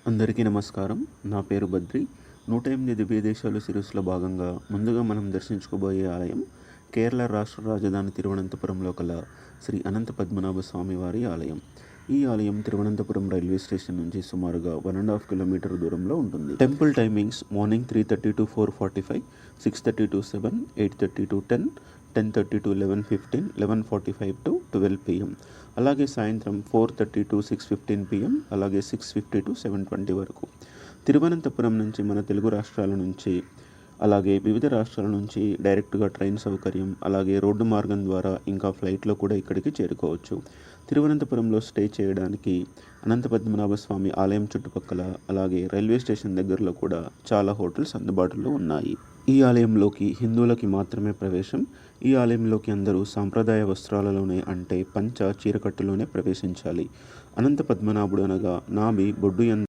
అందరికీ నమస్కారం. నా పేరు బద్రి. 108 దివ్యదేశాలు సిరీస్లో భాగంగా ముందుగా మనం దర్శించుకోబోయే ఆలయం కేరళ రాష్ట్ర రాజధాని తిరువనంతపురంలో కల శ్రీ అనంత పద్మనాభ స్వామి వారి ఆలయం. ఈ ఆలయం తిరువనంతపురం రైల్వే స్టేషన్ నుంచి సుమారుగా 1.5 కిలోమీటర్ దూరంలో ఉంటుంది. Temple timings morning 3:30 to 4:45, 6:30 to 7, 8:30 to 10, 10:30 to 11:15, 11:45 to 12 pm. అలాగే సాయంత్రం 4:30 to 6:15 pm, అలాగే 6:50 to 7:20 వరకు. తిరువనంతపురం నుంచి మన తెలుగు రాష్ట్రాల నుంచి అలాగే వివిధ రాష్ట్రాల నుంచి డైరెక్ట్గా ట్రైన్ సౌకర్యం, అలాగే రోడ్డు మార్గం ద్వారా ఇంకా ఫ్లైట్లో కూడా ఇక్కడికి చేరుకోవచ్చు. తిరువనంతపురంలో స్టే చేయడానికి అనంత పద్మనాభ స్వామి ఆలయం చుట్టుపక్కల అలాగే రైల్వే స్టేషన్ దగ్గరలో కూడా చాలా హోటల్స్ అందుబాటులో ఉన్నాయి. ఈ ఆలయంలోకి హిందువులకి మాత్రమే ప్రవేశం. ఈ ఆలయంలోకి అందరూ సాంప్రదాయ వస్త్రాలలోనే అంటే పంచ చీరకట్టులోనే ప్రవేశించాలి. అనంత పద్మనాభుడు అనగా నాభి బొడ్డు